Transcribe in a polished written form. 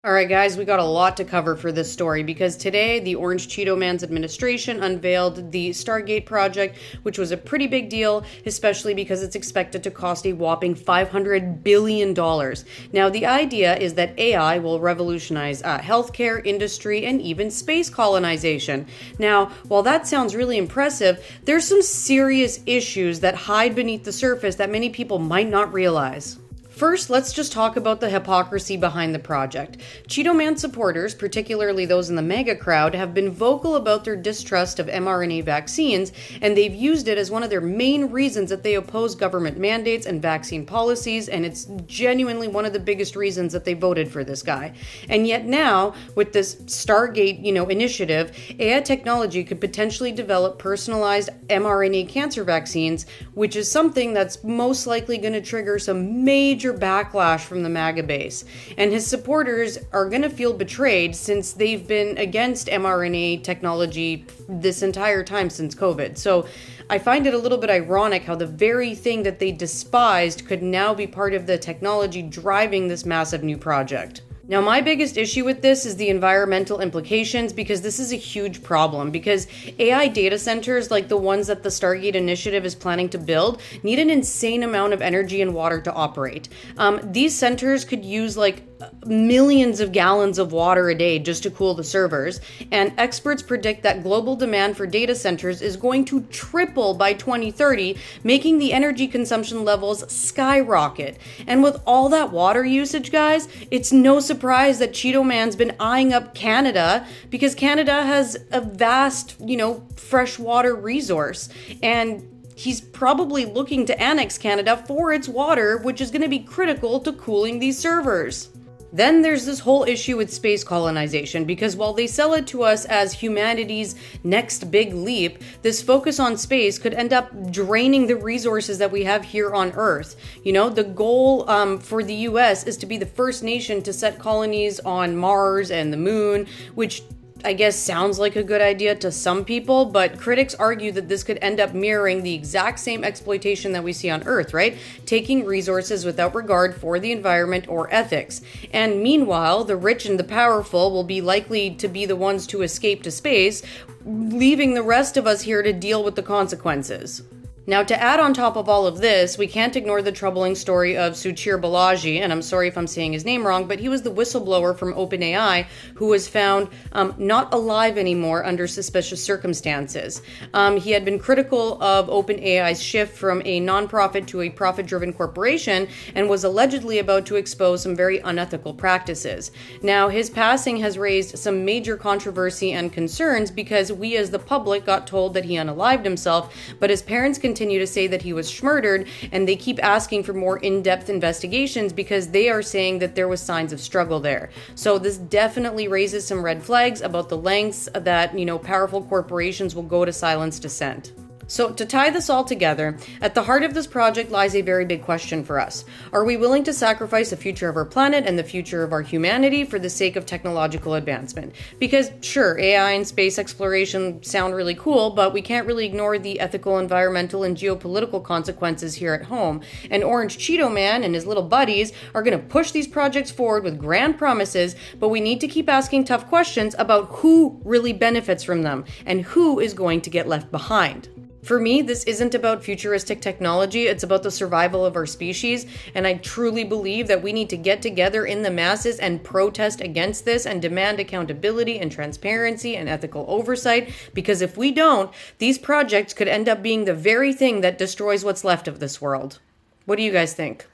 All right, guys, we got a lot to cover for this story because today the Orange Cheeto Man's administration unveiled the Stargate project, which was a pretty big deal, especially because it's expected to cost a whopping $500 billion. Now, the idea is that AI will revolutionize healthcare, industry, and even space colonization. Now, while that sounds really impressive, there's some serious issues that hide beneath the surface that many people might not realize. First, let's just talk about the hypocrisy behind the project. Cheeto Man supporters, particularly those in the Maga crowd, have been vocal about their distrust of mRNA vaccines, and they've used it as one of their main reasons that they oppose government mandates and vaccine policies, and it's genuinely one of the biggest reasons that they voted for this guy. And yet now, with this Stargate, initiative, AI technology could potentially develop personalized mRNA cancer vaccines, which is something that's most likely going to trigger some major backlash from the Maga base. And his supporters are going to feel betrayed since they've been against mRNA technology this entire time since COVID. So I find it a little bit ironic how the very thing that they despised could now be part of the technology driving this massive new project. Now, my biggest issue with this is the environmental implications, because this is a huge problem, because AI data centers like the ones that the Stargate initiative is planning to build need an insane amount of energy and water to operate. These centers could use millions of gallons of water a day just to cool the servers, and experts predict that global demand for data centers is going to triple by 2030, making the energy consumption levels skyrocket. And with all that water usage, guys, it's no surprise that Cheeto Man's been eyeing up Canada, because Canada has a vast, freshwater resource, and he's probably looking to annex Canada for its water, which is going to be critical to cooling these servers. Then there's this whole issue with space colonization, because while they sell it to us as humanity's next big leap, this focus on space could end up draining the resources that we have here on Earth. The goal for the US is to be the first nation to set colonies on Mars and the Moon, which I guess sounds like a good idea to some people, but critics argue that this could end up mirroring the exact same exploitation that we see on Earth, right? Taking resources without regard for the environment or ethics. And meanwhile, the rich and the powerful will be likely to be the ones to escape to space, leaving the rest of us here to deal with the consequences. Now, to add on top of all of this, we can't ignore the troubling story of Suchir Balaji, and I'm sorry if I'm saying his name wrong, but he was the whistleblower from OpenAI who was found not alive anymore under suspicious circumstances. He had been critical of OpenAI's shift from a nonprofit to a profit-driven corporation and was allegedly about to expose some very unethical practices. Now, his passing has raised some major controversy and concerns because we as the public got told that he unalived himself, but his parents continue to say that he was schmurdered, and they keep asking for more in-depth investigations because they are saying that there was signs of struggle there. So this definitely raises some red flags about the lengths that, powerful corporations will go to silence dissent. So to tie this all together, at the heart of this project lies a very big question for us. Are we willing to sacrifice the future of our planet and the future of our humanity for the sake of technological advancement? Because sure, AI and space exploration sound really cool, but we can't really ignore the ethical, environmental, and geopolitical consequences here at home. And Orange Cheeto Man and his little buddies are going to push these projects forward with grand promises, but we need to keep asking tough questions about who really benefits from them and who is going to get left behind. For me, this isn't about futuristic technology, it's about the survival of our species, and I truly believe that we need to get together in the masses and protest against this and demand accountability and transparency and ethical oversight, because if we don't, these projects could end up being the very thing that destroys what's left of this world. What do you guys think?